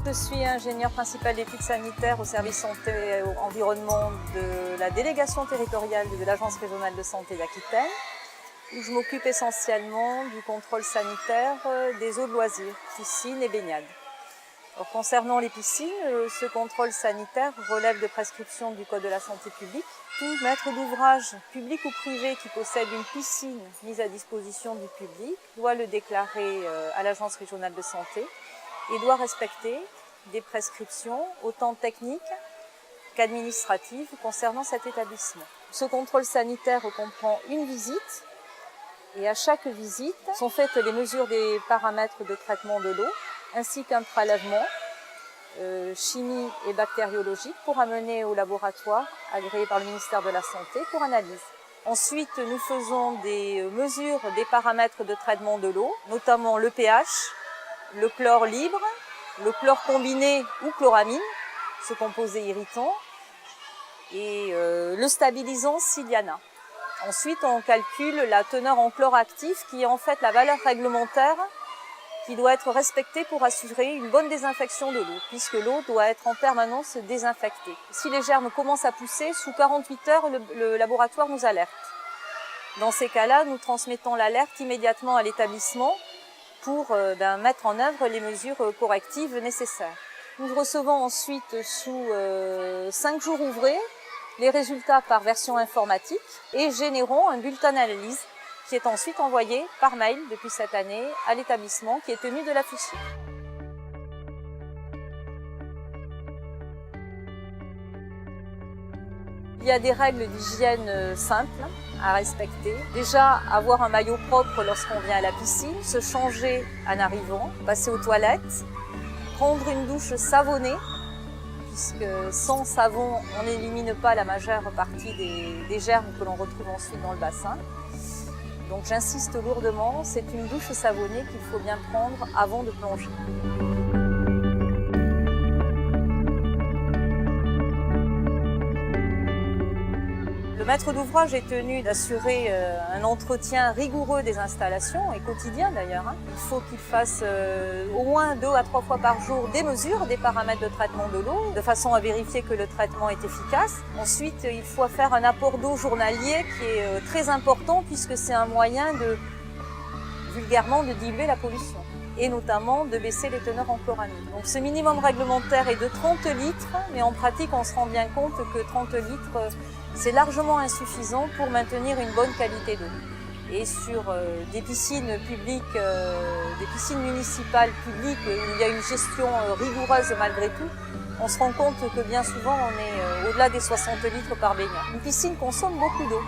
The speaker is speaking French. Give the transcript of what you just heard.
Je suis ingénieure principale d'études sanitaires au service santé et environnement de la délégation territoriale de l'Agence régionale de santé d'Aquitaine, où je m'occupe essentiellement du contrôle sanitaire des eaux de loisirs, piscines et baignades. Alors, concernant les piscines, ce contrôle sanitaire relève de prescriptions du Code de la santé publique. Tout maître d'ouvrage, public ou privé, qui possède une piscine mise à disposition du public doit le déclarer à l'Agence régionale de santé et doit respecter des prescriptions autant techniques qu'administratives concernant cet établissement. Ce contrôle sanitaire comprend une visite et à chaque visite sont faites les mesures des paramètres de traitement de l'eau ainsi qu'un prélèvement chimie et bactériologique pour amener au laboratoire agréé par le ministère de la Santé pour analyse. Ensuite, nous faisons des mesures des paramètres de traitement de l'eau, notamment le pH, le chlore libre, le chlore combiné ou chloramine, ce composé irritant, et le stabilisant Siliana. Ensuite, on calcule la teneur en chlore actif qui est en fait la valeur réglementaire qui doit être respectée pour assurer une bonne désinfection de l'eau, puisque l'eau doit être en permanence désinfectée. Si les germes commencent à pousser, sous 48 heures, le laboratoire nous alerte. Dans ces cas-là, nous transmettons l'alerte immédiatement à l'établissement pour mettre en œuvre les mesures correctives nécessaires. Nous recevons ensuite sous 5 jours ouvrés les résultats par version informatique et générons un bulletin d'analyse qui est ensuite envoyé par mail depuis cette année à l'établissement qui est tenu de l'afficher. Il y a des règles d'hygiène simples à respecter. Déjà, avoir un maillot propre lorsqu'on vient à la piscine, se changer en arrivant, passer aux toilettes, prendre une douche savonnée, puisque sans savon, on n'élimine pas la majeure partie des germes que l'on retrouve ensuite dans le bassin. Donc j'insiste lourdement, c'est une douche savonnée qu'il faut bien prendre avant de plonger. Le maître d'ouvrage est tenu d'assurer un entretien rigoureux des installations, et quotidien d'ailleurs. Il faut qu'il fasse au moins 2 à 3 fois par jour des mesures, des paramètres de traitement de l'eau, de façon à vérifier que le traitement est efficace. Ensuite, il faut faire un apport d'eau journalier qui est très important, puisque c'est un moyen vulgairement de diluer la pollution, et notamment de baisser les teneurs en chloramine. Donc ce minimum réglementaire est de 30 litres, mais en pratique on se rend bien compte que 30 litres c'est largement insuffisant pour maintenir une bonne qualité d'eau. Et sur des piscines publiques, des piscines municipales publiques où il y a une gestion rigoureuse malgré tout, on se rend compte que bien souvent on est au-delà des 60 litres par baignade. Une piscine consomme beaucoup d'eau.